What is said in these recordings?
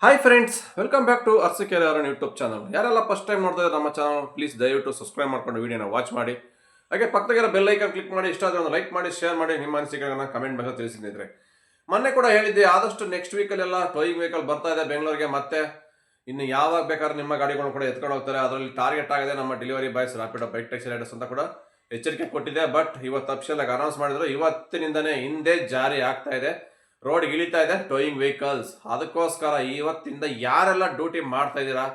Hi friends, welcome back to Arsikere ಅವರ YouTube channel. ಯಾರೆಲ್ಲ first time ನೋಡ್ತಾ ಇದ್ದಾರೆ ನಮ್ಮ ಚಾನಲ್, ಪ್ಲೀಸ್ ದಯವಿಟ್ಟು ಸಬ್ಸ್ಕ್ರೈಬ್ ಮಾಡ್ಕೊಂಡು ವಿಡಿಯೋನ ವಾಚ್ ಮಾಡಿ. ಹಾಗೆ ಪಕ್ಕದಾಗಿರೋ ಬೆಲ್ ಐಕನ್ ಕ್ಲಿಕ್ ಮಾಡಿ, ಇಷ್ಟ ಆದರೆ ಒಂದು ಲೈಕ್ ಮಾಡಿ, ಶೇರ್ ಮಾಡಿ, ನಿಮ್ಮ ಅನಿಸಿಕೆಗಳನ್ನ ಕಮೆಂಟ್ ಬಾಕ್ಸ್ ತಿಳಿಸಿದ್ರೆ. ಮೊನ್ನೆ ಕೂಡ ಹೇಳಿದ್ದೆ, ಆದಷ್ಟು ನೆಕ್ಸ್ಟ್ ವೀಕಲ್ಲೆಲ್ಲ ಟೋಯಿಂಗ್ ವೆಹಿಕಲ್ ಬರ್ತಾ ಇದೆ ಬೆಂಗಳೂರಿಗೆ. ಮತ್ತೆ ಇನ್ನು ಯಾವಾಗ ಬೇಕಾದ್ರೆ ನಿಮ್ಮ ಗಾಡಿಗಳನ್ನು ಕೂಡ ಎತ್ಕೊಂಡು ಹೋಗ್ತಾರೆ. ಅದರಲ್ಲಿ ಟಾರ್ಗೆಟ್ ಆಗಿದೆ ನಮ್ಮ delivery boys, Rapido, bike taxi Riders ಅಂತ ಕೂಡ ಎಚ್ಚರಿಕೆ ಕೊಟ್ಟಿದೆ. ಬಟ್ ಇವತ್ತು ಅಫಿಷಿಯಲ್ ಆಗಿ ಅನೌನ್ಸ್ ಮಾಡಿದ್ರು, ಇವತ್ತಿನಿಂದನೇ ಹಿಂದೆ ಜಾರಿ ಆಗ್ತಾ ಇದೆ. ರೋಡ್ ಇಳಿತಾ ಇದೆ ಟೋಯಿಂಗ್ ವೆಹಿಕಲ್ಸ್. ಅದಕ್ಕೋಸ್ಕರ ಇವತ್ತಿಂದ ಯಾರೆಲ್ಲ ಡ್ಯೂಟಿ ಮಾಡ್ತಾ ಇದ್ದೀರಾ,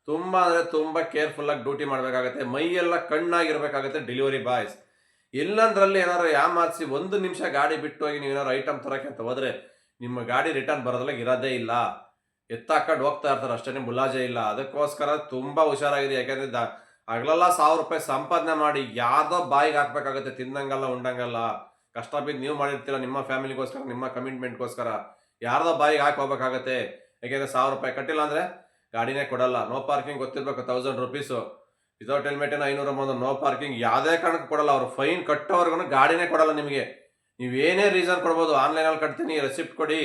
ತುಂಬಾ ಅಂದ್ರೆ ತುಂಬಾ ಕೇರ್ಫುಲ್ ಆಗಿ ಡ್ಯೂಟಿ ಮಾಡಬೇಕಾಗುತ್ತೆ. ಮೈಯೆಲ್ಲ ಕಣ್ಣಾಗಿರ್ಬೇಕಾಗುತ್ತೆ ಡೆಲಿವರಿ ಬಾಯ್ಸ್. ಎಲ್ಲಂದ್ರಲ್ಲಿ ಏನಾದ್ರು ಯಾಮಾರಿಸಿ ಒಂದು ನಿಮಿಷ ಗಾಡಿ ಬಿಟ್ಟು ಹೋಗಿ ನೀವೇನಾದ್ರು ಐಟಮ್ ತರಕ್ಕೆ ಅಂತ ಹೋದ್ರೆ ನಿಮ್ಮ ಗಾಡಿ ರಿಟರ್ನ್ ಬರೋದ್ರಲ್ಲಿ ಇರೋದೇ ಇಲ್ಲ. ಎತ್ತಾಕೊಂಡು ಹೋಗ್ತಾ ಇರ್ತಾರೆ ಅಷ್ಟೇ, ಮುಲಾಜೆ ಇಲ್ಲ. ಅದಕ್ಕೋಸ್ಕರ ತುಂಬಾ ಹುಷಾರಾಗಿದೆ. ಯಾಕಂದ್ರೆ ಹಗಲೆಲ್ಲ 1,000 ರೂಪಾಯಿ ಸಂಪಾದನೆ ಮಾಡಿ ಯಾರ್ದೋ ಬಾಯಿಗೆ ಹಾಕ್ಬೇಕಾಗುತ್ತೆ. ತಿನ್ನಂಗಲ್ಲ, ಉಂಡಂಗಲ್ಲ. ಕಷ್ಟ ಬಿದ್ದು ನೀವು ಮಾಡಿರ್ತೀರ ನಿಮ್ಮ ಫ್ಯಾಮಿಲಿಗೋಸ್ಕರ, ನಿಮ್ಮ ಕಮಿಟ್ಮೆಂಟ್ಗೋಸ್ಕರ. ಯಾರ್ದೋ ಬಾಯಿಗೆ ಹಾಕಿ ಹೋಗ್ಬೇಕಾಗತ್ತೆ. ಯಾಕೆಂದ್ರೆ 1,000 ರೂಪಾಯಿ ಕಟ್ಟಿಲ್ಲ ಅಂದ್ರೆ ಗಾಡಿನೇ ಕೊಡಲ್ಲ. ನೋ ಪಾರ್ಕಿಂಗ್ ಗೊತ್ತಿರ್ಬೇಕು, 1000 ರುಪೀಸು. ವಿತೌಟ್ ಹೆಲ್ಮೆಟಿನ 500 ನೋ ಪಾರ್ಕಿಂಗ್. ಯಾವುದೇ ಕಾರಣಕ್ಕೆ ಕೊಡಲ್ಲ ಅವರು. ಫೈನ್ ಕಟ್ಟೋವರೆಗೂ ಗಾಡಿನೇ ಕೊಡಲ್ಲ ನಿಮಗೆ. ನೀವೇನೇ ರೀಸನ್ ಕೊಡ್ಬೋದು, ಆನ್ಲೈನಲ್ಲಿ ಕಟ್ತೀನಿ, ರೆಸಿಪ್ಟ್ ಕೊಡಿ,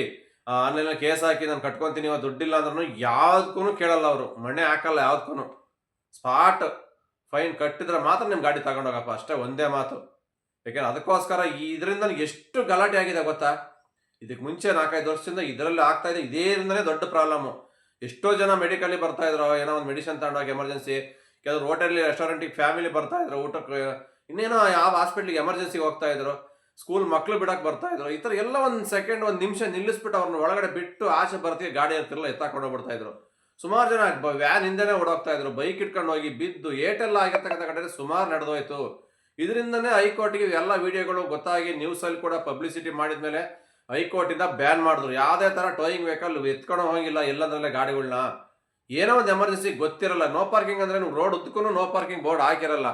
ಆನ್ಲೈನಲ್ಲಿ ಕೇಸ್ ಹಾಕಿ ನಾನು ಕಟ್ಕೊತೀನಿ, ದುಡ್ಡಿಲ್ಲ ಅಂದ್ರೂ ಯಾವುದಕ್ಕೂ ಕೇಳಲ್ಲ ಅವರು. ಮಣ್ಣೆ ಹಾಕಲ್ಲ ಯಾವುದಕ್ಕೂ. ಸ್ಪಾಟ್ ಫೈನ್ ಕಟ್ಟಿದ್ರೆ ಮಾತ್ರ ನಿಮ್ಮ ಗಾಡಿ ತಗೊಂಡೋಗಪ್ಪ, ಅಷ್ಟೇ ಒಂದೇ ಮಾತು. ಯಾಕೆಂದ್ರೆ ಅದಕ್ಕೋಸ್ಕರ ಇದರಿಂದ ಎಷ್ಟು ಗಲಾಟೆ ಆಗಿದೆ ಗೊತ್ತಾ. ಇದಕ್ಕೆ ಮುಂಚೆ 4-5 ವರ್ಷದಿಂದ ಇದರಲ್ಲಿ ಆಗ್ತಾ ಇದೆ. ಇದರಿಂದನೇ ದೊಡ್ಡ ಪ್ರಾಬ್ಲಮ್ಮು. ಎಷ್ಟೋ ಜನ ಮೆಡಿಕಲಿ ಬರ್ತಾ ಇದ್ರು, ಏನೋ ಒಂದು ಮೆಡಿಸಿನ್ ತಗೊಂಡೋಗಿ ಎಮರ್ಜೆನ್ಸಿ. ಕೆಲವರು ಹೋಟೆಲ್ ರೆಸ್ಟೋರೆಂಟಿಗೆ ಫ್ಯಾಮಿಲಿ ಬರ್ತಾ ಇದ್ರು ಊಟಕ್ಕೆ, ಇನ್ನೇನೋ ಯಾವ ಹಾಸ್ಪಿಟ್ಲಿಗೆ ಎಮರ್ಜೆನ್ಸಿಗೆ ಹೋಗ್ತಾ ಇದ್ರು, ಸ್ಕೂಲ್ ಮಕ್ಳು ಬಿಡಕ್ಕೆ ಬರ್ತಾ ಇದ್ರು. ಈ ಥರ ಎಲ್ಲ ಒಂದು ಸೆಕೆಂಡ್, ಒಂದು ನಿಮಿಷ ನಿಲ್ಲಿಸ್ಬಿಟ್ಟು ಅವ್ರನ್ನ ಒಳಗಡೆ ಬಿಟ್ಟು ಆಚೆ ಬರ್ತೀವಿ, ಗಾಡಿ ಇರ್ತಿರಲ್ಲ, ಎತ್ತಾಕೊಂಡು ಹೋಗ್ಬಿಡ್ತಾ ಇದ್ರು. ಸುಮಾರು ಜನ ವ್ಯಾನ್ ಹಿಂದೆನೇ ಓಡೋಗ್ತಾ ಇದ್ರು. ಬೈಕ್ ಇಟ್ಕೊಂಡು ಹೋಗಿ ಬಿದ್ದು ಏಟೆಲ್ಲ ಆಗಿರ್ತಕ್ಕಂಥ ಕಡೆ ಸುಮಾರು ನಡೆದೋಯ್ತು. ಇದರಿಂದನೇ ಹೈಕೋರ್ಟ್ಗೆ ಎಲ್ಲ ವಿಡಿಯೋಗಳು ಗೊತ್ತಾಗಿ ನ್ಯೂಸಲ್ಲಿ ಕೂಡ ಪಬ್ಲಿಸಿಟಿ ಮಾಡಿದ್ಮೇಲೆ ಹೈಕೋರ್ಟಿಂದ ಬ್ಯಾನ್ ಮಾಡಿದ್ರು. ಯಾವುದೇ ಥರ ಟೋಯಿಂಗ್ ವೆಹಿಕಲ್ ಎತ್ಕೊಂಡು ಹೋಗಿಲ್ಲ ಎಲ್ಲದರಲ್ಲೇ ಗಾಡಿಗಳನ್ನ. ಏನೋ ಒಂದು ಎಮರ್ಜೆನ್ಸಿ ಗೊತ್ತಿರಲ್ಲ. ನೋ ಪಾರ್ಕಿಂಗ್ ಅಂದರೆ ನೀವು ರೋಡ್ ಉದ್ದಕ್ಕೂ ನೋ ಪಾರ್ಕಿಂಗ್ ಬೋರ್ಡ್ ಹಾಕಿರಲ್ಲ.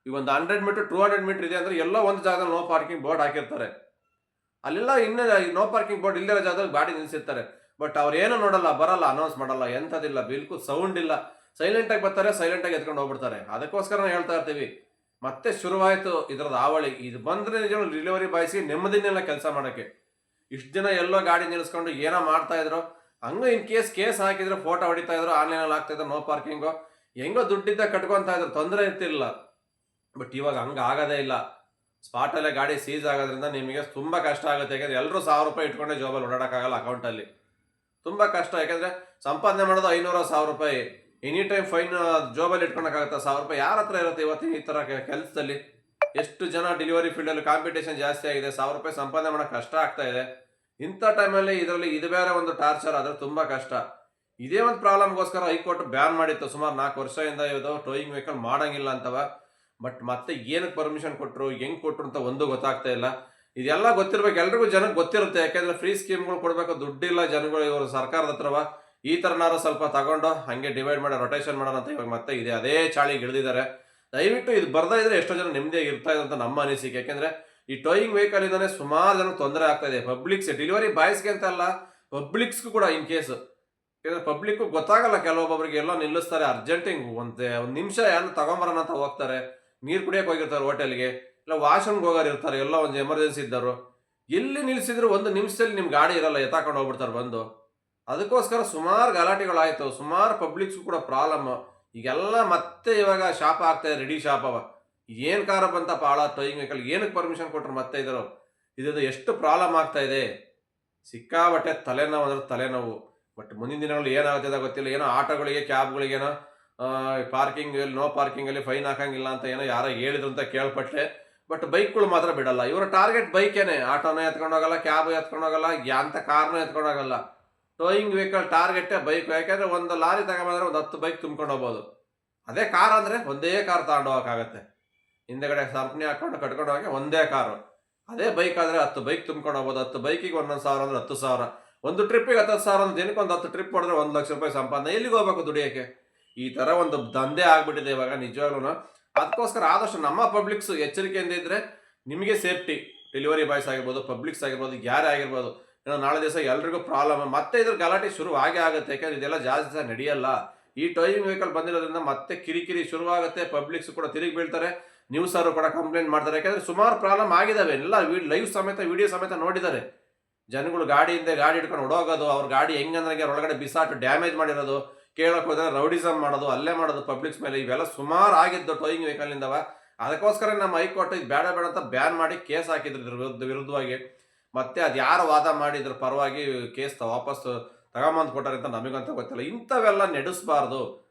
ಈಗ ಒಂದು 100 ಮೀಟರ್ 200 ಮೀಟರ್ ಇದೆ ಅಂದರೆ ಎಲ್ಲೋ ಒಂದು ಜಾಗದಲ್ಲಿ ನೋ ಪಾರ್ಕಿಂಗ್ ಬೋರ್ಡ್ ಹಾಕಿರ್ತಾರೆ. ಅಲ್ಲೆಲ್ಲ ಇನ್ನೂ ನೋ ಪಾರ್ಕಿಂಗ್ ಬೋರ್ಡ್ ಇಲ್ಲದಿರೋ ಜಾಗದಲ್ಲಿ ಗಾಡಿ ನಿಲ್ಲಿಸಿರ್ತಾರೆ. ಬಟ್ ಅವ್ರು ಏನೂ ನೋಡಲ್ಲ, ಬರಲ್ಲ, ಅನೌನ್ಸ್ ಮಾಡಲ್ಲ, ಎಂಥದಿಲ್ಲ, ಬಿಲ್ಕುಲ್ ಸೌಂಡ್ ಇಲ್ಲ. ಸೈಲೆಂಟಾಗಿ ಬರ್ತಾರೆ, ಸೈಲೆಂಟಾಗಿ ಎತ್ಕೊಂಡು ಹೋಗ್ಬಿಡ್ತಾರೆ. ಅದಕ್ಕೋಸ್ಕರ ಹೇಳ್ತಾ ಇರ್ತೀವಿ, ಮತ್ತೆ ಶುರುವಾಯಿತು ಇದರದ ಹಾವಳಿ. ಇದು ಬಂದರೆ ನಿಜ ಡೆಲಿವರಿ ಬಾಯ್ಸ್ಗೆ ನೆಮ್ಮದಿನೆಲ್ಲ ಕೆಲಸ ಮಾಡೋಕ್ಕೆ. ಇಷ್ಟು ದಿನ ಎಲ್ಲೋ ಗಾಡಿ ನಿಲ್ಲಿಸ್ಕೊಂಡು ಏನೋ ಮಾಡ್ತಾ ಇದ್ರು. ಹಂಗೆ ಇನ್ ಕೇಸ್ ಹಾಕಿದ್ರು, ಫೋಟೋ ಹೊಡಿತಾ ಇದ್ರು, ಆನ್ಲೈನಲ್ಲಿ ಹಾಕ್ತಾಯಿದ್ರು, ನೋ ಪಾರ್ಕಿಂಗು. ಹೆಂಗೋ ದುಡ್ಡಿದ್ದ ಕಟ್ಕೊತಾ ಇದ್ರು, ತೊಂದರೆ ಇರ್ತಿರ್ಲಿಲ್ಲ. ಬಟ್ ಇವಾಗ ಹಂಗೆ ಆಗೋದೇ ಇಲ್ಲ. ಸ್ಪಾಟಲ್ಲೇ ಗಾಡಿ ಸೀಸ್ ಆಗೋದ್ರಿಂದ ನಿಮಗೆ ತುಂಬ ಕಷ್ಟ ಆಗುತ್ತೆ. ಯಾಕೆಂದರೆ ಎಲ್ಲರೂ 1,000 ರೂಪಾಯಿ ಇಟ್ಕೊಂಡೆ ಜಾಬಲ್ಲಿ ಓಡಾಡೋಕ್ಕಾಗಲ್ಲ ಅಕೌಂಟಲ್ಲಿ. ತುಂಬ ಕಷ್ಟ. ಯಾಕೆಂದರೆ ಸಂಪಾದನೆ ಮಾಡೋದು 500-1,000 ರೂಪಾಯಿ. ಎನಿ ಟೈಮ್ ಫೈನ್ ಜಾಬಲ್ಲಿ ಇಟ್ಕೊಳಕ್ಕಾಗುತ್ತೆ. 1,000 ರೂಪಾಯಿ ಯಾರ ಹತ್ರ ಇರುತ್ತೆ ಇವತ್ತಿನ ಈ ಥರ ಕೆಲಸದಲ್ಲಿ? ಎಷ್ಟು ಜನ ಡೆಲಿವರಿ ಫೀಲ್ಡಲ್ಲಿ ಕಾಂಪಿಟೇಷನ್ ಜಾಸ್ತಿ ಆಗಿದೆ. 1,000 ರೂಪಾಯಿ ಸಂಪಾದನೆ ಮಾಡೋಕ್ಕೆ ಕಷ್ಟ ಆಗ್ತಾ ಇದೆ. ಇಂಥ ಟೈಮಲ್ಲಿ ಇದರಲ್ಲಿ ಇದು ಬೇರೆ ಒಂದು ಟಾರ್ಚರ್ ಆದರೆ ತುಂಬ ಕಷ್ಟ. ಇದೇ ಒಂದು ಪ್ರಾಬ್ಲಮ್ಗೋಸ್ಕರ ಹೈಕೋರ್ಟ್ ಬ್ಯಾನ್ ಮಾಡಿತ್ತು ಸುಮಾರು 4 ವರ್ಷದಿಂದ. ಇದು ಟೋಯಿಂಗ್ ವೆಹಿಕಲ್ ಮಾಡೋಂಗಿಲ್ಲ ಅಂತವ. ಬಟ್ ಮತ್ತೆ ಏನಕ್ಕೆ ಪರ್ಮಿಷನ್ ಕೊಟ್ಟರು, ಹೆಂಗೆ ಕೊಟ್ಟರು ಅಂತ ಒಂದು ಗೊತ್ತಾಗ್ತಾ ಇಲ್ಲ. ಇದೆಲ್ಲ ಗೊತ್ತಿರ್ಬೇಕು, ಎಲ್ರಿಗೂ ಜನಕ್ಕೆ ಗೊತ್ತಿರುತ್ತೆ. ಯಾಕೆಂದರೆ ಫ್ರೀ ಸ್ಕೀಮ್ಗಳು ಕೊಡಬೇಕು, ದುಡ್ಡಿಲ್ಲ ಜನಗಳು ಇವರು ಸರ್ಕಾರದ ಹತ್ರವ. ಈ ಥರನಾರು ಸ್ವಲ್ಪ ತಗೊಂಡು ಹಾಗೆ ಡಿವೈಡ್ ಮಾಡಿ ರೊಟೇಷನ್ ಮಾಡೋಣ ಅಂತ ಇವಾಗ ಮತ್ತೆ ಇದೆ ಅದೇ ಚಾಳಿಗೆ ಇಳಿದಿದ್ದಾರೆ. ದಯವಿಟ್ಟು ಇದು ಬರ್ತಾ ಇದ್ರೆ ಎಷ್ಟೋ ಜನ ನೆಮ್ಮದಿಯಾಗಿ ಇರ್ತಾ ಇದೆ ಅಂತ ನಮ್ಮ ಅನಿಸಿಕೆ. ಯಾಕೆಂದರೆ ಈ ಟೋಯಿಂಗ್ ವೆಹಿಕಲ್ ಇಂದಾನೆ ಸುಮಾರು ಜನ ತೊಂದರೆ ಆಗ್ತಾ ಇದೆ. ಪಬ್ಲಿಕ್ಸ್, ಡೆಲಿವರಿ ಬಾಯ್ಸ್ಗೆ ಅಂತ ಅಲ್ಲ, ಪಬ್ಲಿಕ್ಸ್ಗೂ ಕೂಡ ಇನ್ ಕೇಸ್. ಯಾಕಂದರೆ ಪಬ್ಲಿಕ್ಕು ಗೊತ್ತಾಗಲ್ಲ, ಕೆಲವೊಬ್ಬರಿಗೆ ಎಲ್ಲ ನಿಲ್ಲಿಸ್ತಾರೆ ಅರ್ಜೆಂಟಿಂಗ್. ಒಂದು ನಿಮಿಷ ಏನು ತಗೊಂಬರೋಣ ಅಂತ ಹೋಗ್ತಾರೆ, ನೀರು ಕುಡಿಯೋಕೆ ಹೋಗಿರ್ತಾರೆ ಹೋಟೆಲ್ಗೆ, ಇಲ್ಲ ವಾಶ್ರೂಮ್ಗೆ ಹೋಗೋರು ಇರ್ತಾರೆ, ಎಲ್ಲ ಒಂದು ಎಮರ್ಜೆನ್ಸಿ ಇದ್ದವರು. ಎಲ್ಲಿ ನಿಲ್ಲಿಸಿದ್ರು ಒಂದು ನಿಮಿಷದಲ್ಲಿ ನಿಮ್ಮ ಗಾಡಿ ಇರಲ್ಲ, ಎತ್ತಾಕೊಂಡು ಹೋಗ್ಬಿಡ್ತಾರೆ ಬಂದು. ಅದಕ್ಕೋಸ್ಕರ ಸುಮಾರು ಗಲಾಟೆಗಳಾಯಿತು, ಸುಮಾರು ಪಬ್ಲಿಕ್ಸ್ಗೂ ಕೂಡ ಪ್ರಾಬ್ಲಮ್. ಈಗೆಲ್ಲ ಮತ್ತೆ ಇವಾಗ ಶಾಪ ಆಗ್ತಾಯಿದೆ, ರೆಡಿ ಶಾಪ್ ಅವ. ಏನು ಕಾರ ಬಂತ ಭಾಳ ಟೋಯಿಂಗ್ ವೆಹಿಕಲ್ ಏನಕ್ಕೆ ಪರ್ಮಿಷನ್ ಕೊಟ್ಟರು ಮತ್ತೆ ಇದ್ರು? ಇದು ಎಷ್ಟು ಪ್ರಾಬ್ಲಮ್ ಆಗ್ತಾ ಇದೆ. ಸಿಕ್ಕಾಬಟ್ಟೆ ತಲೆನೋವು ಅಂದ್ರೆ ತಲೆನೋವು. ಬಟ್ ಮುಂದಿನ ದಿನಗಳಲ್ಲಿ ಏನಾಗ್ತದೆ ಗೊತ್ತಿಲ್ಲ. ಏನೋ ಆಟೋಗಳಿಗೆ, ಕ್ಯಾಬ್ಗಳಿಗೇನೋ ಪಾರ್ಕಿಂಗ್, ನೋ ಪಾರ್ಕಿಂಗಲ್ಲಿ ಫೈನ್ ಹಾಕಂಗಿಲ್ಲ ಅಂತ ಏನೋ ಯಾರೋ ಹೇಳಿದ್ರು ಅಂತ ಕೇಳ್ಪಟ್ಟೆ. ಬಟ್ ಬೈಕ್ಗಳು ಮಾತ್ರ ಬಿಡಲ್ಲ. ಇವರ ಟಾರ್ಗೆಟ್ ಬೈಕೇನೆ. ಆಟೋನೇ ಎತ್ಕೊಂಡೋಗಲ್ಲ, ಕ್ಯಾಬ್ ಎತ್ಕೊಂಡೋಗಲ್ಲ, ಯಾಂತ ಕಾರ್ನೂ ಎತ್ಕೊಂಡೋಗಲ್ಲ. ಟೋಯಿಂಗ್ ವೆಹಿಕಲ್ ಟಾರ್ಗೆಟೇ ಬೈಕ್. ಯಾಕೆಂದರೆ ಒಂದು ಲಾರಿ ತಗೊಂಬಂದ್ರೆ ಒಂದು 10 ಬೈಕ್ ತುಂಬ್ಕೊಂಡು ಹೋಗ್ಬೋದು. ಅದೇ ಕಾರ್ ಅಂದರೆ ಒಂದೇ ಕಾರ್ ತಗೊಂಡು ಹೋಗೋಕ್ಕಾಗತ್ತೆ. ಹಿಂದೆಗಡೆ ಸರ್ಪಣಿ ಹಾಕ್ಕೊಂಡು ಕಟ್ಕೊಂಡು ಹೋಗಿ ಒಂದೇ ಕಾರು. ಅದೇ ಬೈಕ್ ಆದರೆ 10 ಬೈಕ್ ತುಂಬ್ಕೊಂಡು ಹೋಗ್ಬೋದು. 10 ಬೈಕಿಗೆ 1,000 ಅಂದರೆ 10,000. ಒಂದು ಟ್ರಿಪ್ಪಿಗೆ 10,000 ಅಂದ್ರೆ ದಿನಕ್ಕೆ ಒಂದು 10 ಟ್ರಿಪ್ ಹೊಡೆದ್ರೆ 1,00,000 ರೂಪಾಯಿ ಸಂಪಾದನೆ. ಎಲ್ಲಿಗೆ ಹೋಗ್ಬೇಕು ದುಡಿಯೋಕ್ಕೆ? ಈ ಥರ ಒಂದು ದಂಧೆ ಆಗ್ಬಿಟ್ಟಿದೆ ಇವಾಗ ನಿಜವಾಗ್ಲೂ. ಅದಕ್ಕೋಸ್ಕರ ಆದಷ್ಟು ನಮ್ಮ ಪಬ್ಲಿಕ್ಸ್ ಎಚ್ಚರಿಕೆಯಿಂದ ಇದ್ದರೆ ನಿಮಗೆ ಸೇಫ್ಟಿ. ಡೆಲಿವರಿ ಬಾಯ್ಸ್ ಆಗಿರ್ಬೋದು, ಪಬ್ಲಿಕ್ಸ್ ಆಗಿರ್ಬೋದು, ಯಾರೇ ಆಗಿರ್ಬೋದು. ನಾಳೆ ದಿವಸ ಎಲ್ರಿಗೂ ಪ್ರಾಬ್ಲಮ್. ಮತ್ತೆ ಇದ್ರ ಗಲಾಟೆ ಶುರು ಆಗೇ ಆಗುತ್ತೆ. ಯಾಕೆಂದ್ರೆ ಇದೆಲ್ಲ ಜಾಸ್ತಿ ದಿವಸ ನಡೆಯಲ್ಲ. ಈ ಟೋಯಿಂಗ್ ವೆಹಿಕಲ್ ಬಂದಿರೋದ್ರಿಂದ ಮತ್ತೆ ಕಿರಿಕಿರಿ ಶುರುವಾಗುತ್ತೆ. ಪಬ್ಲಿಕ್ಸ್ ಕೂಡ ತಿರುಗಿ ಬೀಳ್ತಾರೆ, ನ್ಯೂಸರು ಕೂಡ ಕಂಪ್ಲೇಂಟ್ ಮಾಡ್ತಾರೆ. ಯಾಕೆಂದರೆ ಸುಮಾರು ಪ್ರಾಬ್ಲಮ್ ಆಗಿದ್ದಾವೆ. ಎಲ್ಲ ಲೈವ್ ಸಮೇತ, ವಿಡಿಯೋ ಸಮೇತ ನೋಡಿದ್ದಾರೆ. ಜನಗಳು ಗಾಡಿಯಿಂದ ಗಾಡಿ ಹಿಡ್ಕೊಂಡು ಹೊಡೋಗೋದು, ಅವ್ರ ಗಾಡಿ ಹೆಂಗಂದ್ರೆ ಒಳಗಡೆ ಬಿಸಾಟು ಡ್ಯಾಮೇಜ್ ಮಾಡಿರೋದು, ಕೇಳೋಕೆ ಹೋದ್ರೆ ರೌಡಿಸಮ್ ಮಾಡೋದು, ಅಲ್ಲೇ ಮಾಡೋದು ಪಬ್ಲಿಕ್ಸ್ ಮೇಲೆ, ಇವೆಲ್ಲ ಸುಮಾರು ಆಗಿದ್ದು ಟೋಯಿಂಗ್ ವೆಹಿಕಲ್ನಿಂದವ. ಅದಕ್ಕೋಸ್ಕರ ನಮ್ಮ ಹೈಕೋರ್ಟ್ ಇದು ಬೇಡ ಬೇಡ ಅಂತ ಬ್ಯಾನ್ ಮಾಡಿ ಕೇಸ್ ಹಾಕಿದ್ರು ಇದ್ರ ವಿರುದ್ಧವಾಗಿ. ಮತ್ತೆ ಅದು ಯಾರು ವಾದ ಮಾಡಿ ಇದ್ರ ಪರವಾಗಿ ಕೇಸ್ ವಾಪಸ್ ತಗೊಂಬಂದು ಕೊಟ್ಟಾರೆ ಅಂತ ನಮಗಂತ ಗೊತ್ತಿಲ್ಲ. ಇಂಥವೆಲ್ಲ ನಡೆಸಬಾರ್ದು.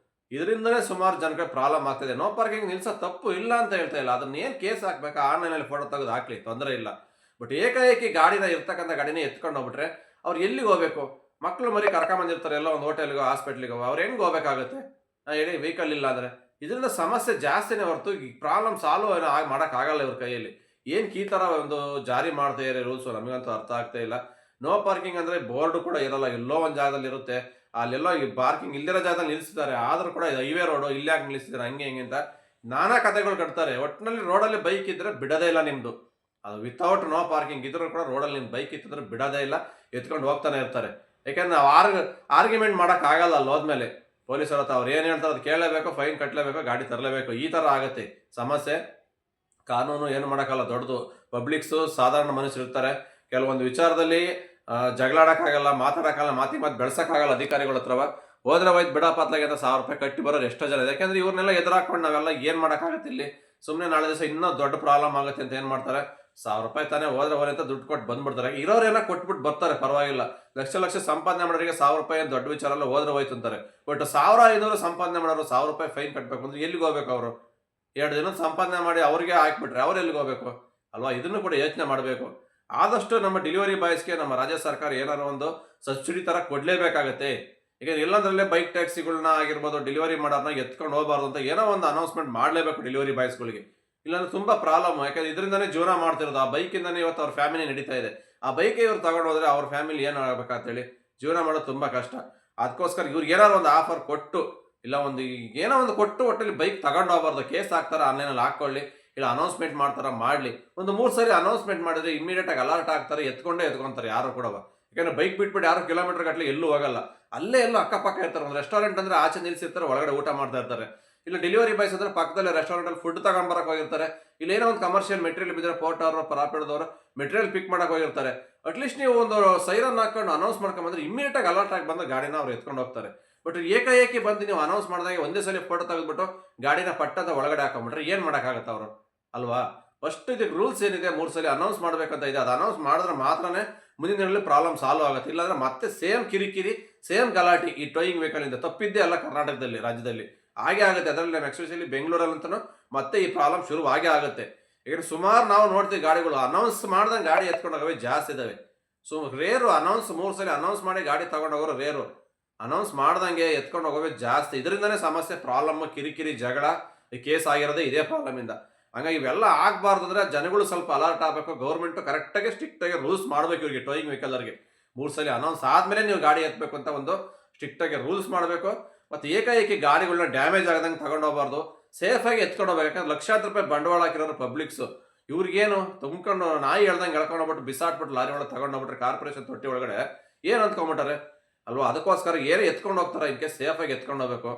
ಇದರಿಂದನೇ ಸುಮಾರು ಜನಕ್ಕೆ ಪ್ರಾಬ್ಲಮ್ ಆಗ್ತಿದೆ. ನೋ ಪಾರ್ಕಿಂಗ್ ನಿಲ್ಸೋ ತಪ್ಪು ಇಲ್ಲ ಅಂತ ಹೇಳ್ತಾ ಇಲ್ಲ, ಅದನ್ನ ಏನು ಕೇಸ್ ಹಾಕ್ಬೇಕಾ, ಆನ್ಲೈನಲ್ಲಿ ಫೋಟೋ ತೆಗೆದು ಹಾಕ್ಲಿ, ತೊಂದರೆ ಇಲ್ಲ. ಬಟ್ ಏಕಾಏಕಿ ಗಾಡಿನ ಇರ್ತಕ್ಕಂಥ ಗಾಡಿನೇ ಎತ್ಕೊಂಡು ಹೋಗ್ಬಿಟ್ರೆ ಅವ್ರು ಎಲ್ಲಿಗೆ ಹೋಗ್ಬೇಕು? ಮಕ್ಕಳು ಮರಿ ಕರ್ಕೊಂಬಂದಿರ್ತಾರೆ ಎಲ್ಲ ಒಂದು ಹೋಟೆಲ್ಗೋ ಹಾಸ್ಪಿಟ್ಲಿಗೋ, ಅವ್ರು ಹೆಂಗೆ ಹೋಗ್ಬೇಕಾಗುತ್ತೆ ಹೇಳಿ, ವೆಹಿಕಲ್ ಇಲ್ಲ ಅಂದರೆ? ಇದರಿಂದ ಸಮಸ್ಯೆ ಜಾಸ್ತಿನೇ ಹೊರತು ಈ ಪ್ರಾಬ್ಲಮ್ ಸಾಲ್ವ್ ಏನೋ ಮಾಡೋಕ್ಕಾಗಲ್ಲ ಇವ್ರ ಕೈಯಲ್ಲಿ. ಏನಕ್ಕೆ ಈ ಥರ ಒಂದು ಜಾರಿ ಮಾಡ್ತಾ ಇರೋ ರೂಲ್ಸು ನಮಗಂತೂ ಅರ್ಥ ಆಗ್ತಾ ಇಲ್ಲ. ನೋ ಪಾರ್ಕಿಂಗ್ ಅಂದರೆ ಬೋರ್ಡ್ ಕೂಡ ಇರಲ್ಲ, ಎಲ್ಲೋ ಒಂದು ಜಾಗದಲ್ಲಿ ಇರುತ್ತೆ. ಅಲ್ಲೆಲ್ಲೋ ಈ ಪಾರ್ಕಿಂಗ್ ಇಲ್ದಿರೋ ಜಾಗದಲ್ಲಿ ನಿಲ್ಲಿಸ್ತಾರೆ, ಆದರೂ ಕೂಡ ಇದು ಹೈವೇ ರೋಡು, ಇಲ್ಲಿ ಯಾಕೆ ನಿಲ್ಲಿಸ್ತಾರೆ ಹಂಗೆ ಹಿಂಗೆ ಅಂತ ನಾನಾ ಕಥೆಗಳು ಕಟ್ತಾರೆ. ಒಟ್ಟಿನಲ್ಲಿ ರೋಡಲ್ಲಿ ಬೈಕ್ ಇದ್ದರೆ ಬಿಡೋದೇ ಇಲ್ಲ ನಿಮ್ಮದು. ಅದು ವಿತೌಟ್ ನೋ ಪಾರ್ಕಿಂಗ್ ಇದ್ರೂ ಕೂಡ ರೋಡಲ್ಲಿ ನಿಮ್ಮ ಬೈಕ್ ಇತ್ತಿದ್ರೆ ಬಿಡೋದೇ ಇಲ್ಲ, ಎತ್ಕೊಂಡು ಹೋಗ್ತಾನೆ ಇರ್ತಾರೆ. ಯಾಕೆಂದ್ರೆ ನಾವು ಆರ್ಗ್ಯುಮೆಂಟ್ ಮಾಡೋಕ್ಕಾಗಲ್ಲ ಅಲ್ಲಿ ಹೋದ್ಮೇಲೆ. ಪೊಲೀಸರ ಹತ್ರ ಅವ್ರು ಏನು ಹೇಳ್ತಾರೆ ಅದು ಕೇಳಲೇಬೇಕು, ಫೈನ್ ಕಟ್ಟಲೇಬೇಕು, ಗಾಡಿ ತರಲೇಬೇಕು. ಈ ಥರ ಆಗುತ್ತೆ ಸಮಸ್ಯೆ. ಕಾನೂನು ಏನು ಮಾಡೋಕ್ಕಲ್ಲ, ದೊಡ್ಡದು. ಪಬ್ಲಿಕ್ಸು ಸಾಧಾರಣ ಮನುಷ್ಯರು ಇರ್ತಾರೆ, ಕೆಲವೊಂದು ವಿಚಾರದಲ್ಲಿ ಜಗಳಾಡೋಕ್ಕಾಗಲ್ಲ, ಮಾತಾಡೋಕ್ಕಾಗಲ್ಲ, ಮಾತು ಬೆಳೆಸೋಕ್ಕಾಗಲ್ಲ ಅಧಿಕಾರಿಗಳ ಹತ್ರವ. ಹೋದ್ರೆ ಹೋಯ್ತು ಬಿಡಪ್ಪ ಅತ್ಲಾಗೆ ಅಂತ 1000 ರೂಪಾಯಿ ಕಟ್ಟಿ ಬರೋರು ಎಷ್ಟೋ ಜನ ಇದೆ. ಯಾಕೆಂದ್ರೆ ಇವ್ರನ್ನೆಲ್ಲ ಎದುರಾಕೊಂಡು ನಾವೆಲ್ಲ ಏನು ಮಾಡೋಕ್ಕಾಗತ್ತೆ ಇಲ್ಲಿ? ಸುಮ್ಮನೆ ನಾಳೆ ದಿವಸ ಇನ್ನೂ ದೊಡ್ಡ ಪ್ರಾಬ್ಲಮ್ ಆಗುತ್ತೆ ಅಂತ ಏನು ಮಾಡ್ತಾರೆ, 1000 ರೂಪಾಯಿ ತಾನೇ ಹೋದ್ರೆ ಹೋದ್ರೆ ಅಂತ ದುಡ್ಡು ಕೊಟ್ಟು ಬಂದ್ಬಿಡ್ತಾರೆ. ಇರೋರೇನೋ ಕೊಟ್ಬಿಟ್ಟು ಬರ್ತಾರೆ, ಪರವಾಗಿಲ್ಲ. ಲಕ್ಷ ಲಕ್ಷ ಸಂಪಾದನೆ ಮಾಡೋರಿಗೆ 1000 ರೂಪಾಯಿ ದೊಡ್ಡ ವಿಚಾರ ಎಲ್ಲ, ಹೋದ್ರೆ ಹೋಯ್ತು ಅಂತಾರೆ. ಬಟ್ 1500 ಸಂಪಾದನೆ ಮಾಡೋರು 1000 ರೂಪಾಯಿ ಫೈನ್ ಕಟ್ಟಬೇಕು ಅಂದ್ರೆ ಎಲ್ಲಿಗೆ ಹೋಗ್ಬೇಕು ಅವರು? 2 ದಿನ ಸಂಪಾದನೆ ಮಾಡಿ ಅವ್ರಿಗೆ ಹಾಕ್ಬಿಟ್ರೆ ಅವ್ರು ಎಲ್ಲಿಗೆ ಹೋಗ್ಬೇಕು ಅಲ್ವಾ? ಇದನ್ನು ಕೂಡ ಯೋಚನೆ ಮಾಡಬೇಕು. ಆದಷ್ಟು ನಮ್ಮ ಡೆಲಿವರಿ ಬಾಯ್ಸ್ಗೆ ನಮ್ಮ ರಾಜ್ಯ ಸರ್ಕಾರ ಏನಾದ್ರು ಒಂದು ಸಬ್ಸಿಡಿ ಥರ ಕೊಡಲೇಬೇಕಾಗತ್ತೆ. ಈಗ ಎಲ್ಲಂದ್ರಲ್ಲೇ ಬೈಕ್ ಟ್ಯಾಕ್ಸಿಗಳನ್ನ ಆಗಿರ್ಬೋದು, ಡೆಲಿವರಿ ಮಾಡೋರನ್ನ ಎತ್ಕೊಂಡು ಹೋಗಬಾರ್ದು ಅಂತ ಏನೋ ಒಂದು ಅನೌನ್ಸ್ಮೆಂಟ್ ಮಾಡಲೇಬೇಕು ಡೆಲಿವರಿ ಬಾಯ್ಸ್ಗಳಿಗೆ. ಇಲ್ಲಾಂದ್ರೆ ತುಂಬ ಪ್ರಾಬ್ಲಮ್. ಯಾಕಂದ್ರೆ ಇದರಿಂದನೇ ಜೀವನ ಮಾಡ್ತಿರೋದು, ಆ ಬೈಕಿಂದನೇ ಇವತ್ತು ಅವ್ರ ಫ್ಯಾಮಿಲಿ ನಡೀತಾ ಇದೆ. ಆ ಬೈಕ್ ಇವ್ರು ತಗೊಂಡು ಹೋದ್ರೆ ಅವ್ರ ಫ್ಯಾಮಿಲಿ ಏನು ಆಗ್ಬೇಕಂತೇಳಿ ಜೀವನ ಮಾಡೋದು ತುಂಬ ಕಷ್ಟ. ಅದಕ್ಕೋಸ್ಕರ ಇವ್ರಿಗೆ ಏನಾದ್ರು ಒಂದು ಆಫರ್ ಕೊಟ್ಟು, ಇಲ್ಲ ಒಂದು ಏನೋ ಒಂದು ಕೊಟ್ಟು ಒಟ್ಟಲ್ಲಿ ಬೈಕ್ ತಗೊಂಡು ಹೋಗ್ಬಾರ್ದು. ಕೇಸ್ ಹಾಕ್ತಾರೆ, ಆನ್ಲೈನಲ್ಲಿ ಹಾಕ್ಕೊಳ್ಳಿ, ಇಲ್ಲ ಅನೌನ್ಸ್ಮೆಂಟ್ ಮಾಡ್ತಾರೆ, ಮಾಡಲಿ. ಒಂದು 3 ಸರಿ ಅನೌನ್ಸ್ಮೆಂಟ್ ಮಾಡಿದ್ರೆ ಇಮಿಡಿಯೇಟಾಗಿ ಅಲರ್ಟ್ ಆಗ್ತಾರೆ, ಎತ್ಕೊಂತಾರೆ ಯಾರು ಕೂಡ. ಯಾಕಂದ್ರೆ ಬೈಕ್ ಬಿಟ್ಬಿಟ್ಟು ಯಾರು ಕಿಲೋಮೀಟರ್ ಗಟ್ಟಲೆ ಎಲ್ಲೂ ಹೋಗಲ್ಲ, ಅಲ್ಲೇ ಎಲ್ಲೋ ಅಕ್ಕಪಕ್ಕ ಇರ್ತಾರೆ. ಒಂದು ರೆಸ್ಟೋರೆಂಟ್ ಅಂದರೆ ಆಚೆ ನಿಲ್ಸಿರ್ತಾರೆ, ಒಳಗಡೆ ಊಟ ಮಾಡ್ತಾ ಇರ್ತಾರೆ. ಇಲ್ಲ ಡೆಲಿವರಿ ಬಾಯ್ಸ್ ಅಂದ್ರೆ ಪಕ್ಕದಲ್ಲಿ ರೆಸ್ಟೋರೆಂಟಲ್ಲಿ ಫುಡ್ ತಗೊಂಡ್ಬರಕ್ಕೆ ಹೋಗಿರ್ತಾರೆ. ಇಲ್ಲ ಏನೋ ಒಂದು ಕಮರ್ಷಿಯಲ್ ಮೆಟೀರಿಯಲ್ ಬಿದ್ದರೆ ಪೋಟವರು ಪರಾಪಿಡದವರು ಮೆಟೀರಿಯಲ್ ಪಿಕ್ ಮಾಡಕ್ಕೆ ಹೋಗಿರ್ತಾರೆ. ಅಟ್ಲೀಸ್ಟ್ ನೀವು ಒಂದು ಸೈರನ್ ಹಾಕೊಂಡು ಅನೌನ್ಸ್ ಮಾಡ್ಕೊಂಬಂದ್ರೆ ಇಮಿಡಿಯೇಟಾಗಿ ಅಲರ್ಟ್ ಆಗಿ ಬಂದ ಗಾಡಿನ ಅವ್ರು ಎತ್ಕೊಂಡು ಹೋಗ್ತಾರೆ. ಬಟ್ ಏಕಾಏಕಿ ಬಂದು ನೀವು ಅನೌನ್ಸ್ ಮಾಡಿದಾಗ ಒಂದೇ ಸಲ ಫೋಟೋ ತೆಗೆದ್ಬಿಟ್ಟು ಗಾಡಿನ ಪಟ್ಟದ ಒಳಗಡೆ ಹಾಕೊಂಡ್ಬಿಟ್ರೆ ಏನು ಮಾಡೋಕ್ಕಾಗತ್ತೆ ಅವರು ಅಲ್ವಾ? ಫಸ್ಟ್ ಇದಕ್ಕೆ ರೂಲ್ಸ್ ಏನಿದೆ, 3 ಸಲ ಅನೌನ್ಸ್ ಮಾಡಬೇಕಂತ ಇದೆ. ಅದು ಅನೌನ್ಸ್ ಮಾಡಿದ್ರೆ ಮಾತ್ರನೇ ಮುಂದಿನ ದಿನಗಳಲ್ಲಿ ಪ್ರಾಬ್ಲಮ್ ಸಾಲ್ವ್ ಆಗುತ್ತೆ. ಇಲ್ಲಾಂದ್ರೆ ಮತ್ತೆ ಸೇಮ್ ಕಿರಿಕಿರಿ, ಸೇಮ್ ಗಲಾಟೆ ಈ ಟೋಯಿಂಗ್ ವೆಹಿಕಲಿಂದ. ತಪ್ಪಿದ್ದೇ ಅಲ್ಲ ಕರ್ನಾಟಕದಲ್ಲಿ, ರಾಜ್ಯದಲ್ಲಿ ಹಾಗೆ ಆಗುತ್ತೆ. ಅದರಲ್ಲಿ ನಮ್ಮ ಎಕ್ಸ್ಪೆಷಲಿ ಬೆಂಗಳೂರಲ್ಲಂತನೂ ಮತ್ತೆ ಈ ಪ್ರಾಬ್ಲಮ್ ಶುರು ಆಗೇ ಆಗುತ್ತೆ. ಈಗ ಸುಮಾರು ನಾವು ನೋಡ್ತೀವಿ ಗಾಡಿಗಳು ಅನೌನ್ಸ್ ಮಾಡ್ದಂಗೆ ಗಾಡಿ ಎತ್ಕೊಂಡು ಹೋಗವೆ ಜಾಸ್ತಿ ಇದಾವೆ. ರೇರು ಅನೌನ್ಸ್ 3 ಸಲ ಅನೌನ್ಸ್ ಮಾಡಿ ಗಾಡಿ ತಗೊಂಡು ಹೋಗೋರು ರೇರು. ಅನೌನ್ಸ್ ಮಾಡ್ದಂಗೆ ಎತ್ಕೊಂಡು ಹೋಗೋವೆ ಜಾಸ್ತಿ. ಇದರಿಂದನೇ ಸಮಸ್ಯೆ, ಪ್ರಾಬ್ಲಮ್, ಕಿರಿಕಿರಿ, ಜಗಳ, ಈ ಕೇಸ್ ಆಗಿರೋದೇ ಇದೇ ಪ್ರಾಬ್ಲಮಿಂದ. ಹಂಗಾಗಿ ಇವೆಲ್ಲ ಆಗಬಾರ್ದು ಅಂದರೆ ಜನಗಳು ಸ್ವಲ್ಪ ಅಲರ್ಟ್ ಆಗಬೇಕು. ಗೌರ್ಮೆಂಟು ಕರೆಕ್ಟಾಗಿ ಸ್ಟ್ರಿಕ್ಟಾಗಿ ರೂಲ್ಸ್ ಮಾಡಬೇಕು ಇವ್ರಿಗೆ, ಟೋಯಿಂಗ್ ವೆಹಿಕಲ್ರಿಗೆ. 3 ಸಲ ಅನೌನ್ಸ್ ಆದಮೇಲೆ ನೀವು ಗಾಡಿ ಎತ್ತಬೇಕು ಅಂತ ಒಂದು ಸ್ಟ್ರಿಕ್ಟಾಗಿ ರೂಲ್ಸ್ ಮಾಡಬೇಕು. ಮತ್ತು ಏಕಾಏಕಿ ಗಾಡಿಗಳನ್ನ ಡ್ಯಾಮೇಜ್ ಆಗದಂಗೆ ತಗೊಂಡು ಹೋಗಬಾರ್ದು, ಸೇಫಾಗಿ ಎತ್ಕೊಂಡು ಹೋಗ್ಬೇಕು. ಯಾಕಂದ್ರೆ ಲಕ್ಷಾಂತರ ರೂಪಾಯಿ ಬಂಡವಾಳ ಹಾಕಿರೋರು ಪಬ್ಲಿಕ್ಸು. ಇವ್ರಿಗೇನು ತುಂಬ್ಕೊಂಡು ನಾಯಿ ಹೇಳ್ದಂಗೆ ಎಳ್ಕೊಂಡು ಹೋಗ್ಬಿಟ್ಟು ಬಿಸಾಟ್ಬಿಟ್ಟು ಲಾರಿ ಒಳಗೆ ತಗೊಂಡು ಹೋಗ್ಬಿಟ್ರೆ ಕಾರ್ಪೊರೇಷನ್ ತೊಟ್ಟಿ ಒಳಗಡೆ ಏನು ಅಂದ್ಕೊಂಬಿಟ್ಟಾರೆ ಅಲ್ವಾ? ಅದಕ್ಕೋಸ್ಕರ ಏನು ಎತ್ಕೊಂಡು ಹೋಗ್ತಾರೆ, ಇನ್ ಕೇಸ್ ಸೇಫಾಗಿ ಎತ್ಕೊಂಡು ಹೋಗ್ಬೇಕು.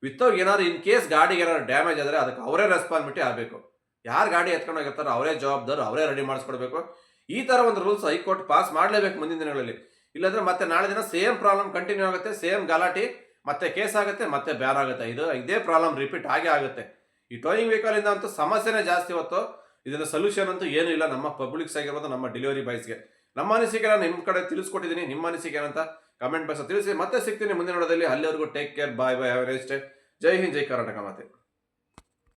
ವಿತೌಟ್ ಏನಾದ್ರು ಇನ್ ಕೇಸ್ ಗಾಡಿಗೆ ಏನಾದ್ರು ಡ್ಯಾಮೇಜ್ ಆದರೆ ಅದಕ್ಕೆ ಅವರೇ ರೆಸ್ಪಾನ್ಸಿಬಿಲಿಟಿ ಆಗಬೇಕು. ಯಾರು ಗಾಡಿ ಎತ್ಕೊಂಡು ಹೋಗಿರ್ತಾರೋ ಅವರೇ ಜವಾಬ್ದಾರು, ಅವರೇ ರೆಡಿ ಮಾಡಿಸ್ಕೊಡ್ಬೇಕು. ಈ ಥರ ಒಂದು ರೂಲ್ಸ್ ಹೈಕೋರ್ಟ್ ಪಾಸ್ ಮಾಡಲೇಬೇಕು ಮುಂದಿನ ದಿನಗಳಲ್ಲಿ. ಇಲ್ಲಾಂದರೆ ಮತ್ತೆ ನಾಳೆ ದಿನ ಸೇಮ್ ಪ್ರಾಬ್ಲಮ್ ಕಂಟಿನ್ಯೂ ಆಗುತ್ತೆ, ಸೇಮ್ ಗಲಾಟೆ, ಮತ್ತೆ ಕೇಸ್ ಆಗುತ್ತೆ, ಮತ್ತೆ ಬ್ಯಾನ್ ಆಗುತ್ತೆ. ಇದೇ ಪ್ರಾಬ್ಲಮ್ ರಿಪೀಟ್ ಆಗೇ ಆಗುತ್ತೆ. ಈ ಟೋಯಿಂಗ್ ವೆಹಿಕಲಿಂದ ಅಂತೂ ಸಮಸ್ಯೆನೇ ಜಾಸ್ತಿ ಹೊತ್ತು. ಇದರ ಸೊಲ್ಯೂಷನ್ ಅಂತೂ ಏನೂ ಇಲ್ಲ ನಮ್ಮ ಪಬ್ಲಿಕ್ಸ್ ಆಗಿರ್ಬೋದು, ನಮ್ಮ ಡೆಲಿವರಿ ಬಾಯ್ಸ್ಗೆ. ನಮ್ಮ ಅನಿಸಿಕೆ ನಾನು ನಿಮ್ಮ ಕಡೆ ತಿಳಿಸ್ಕೊಟ್ಟಿದ್ದೀನಿ. ನಿಮ್ಮ ಅನಿಸಿಕೆ ಏನಂತ ಕಮೆಂಟ್ ಬಾಕ್ಸ್ ತಿಳಿಸಿ. ಮತ್ತೆ ಸಿಗ್ತೀನಿ ಮುಂದಿನ ನೋಡೋದಲ್ಲಿ. ಅಲ್ಲಿವರೆಗೂ take care, bye bye, have a nice day. ಜೈ ಹಿಂದ್, ಜೈ ಕರ್ನಾಟಕ ಮಾತೆ.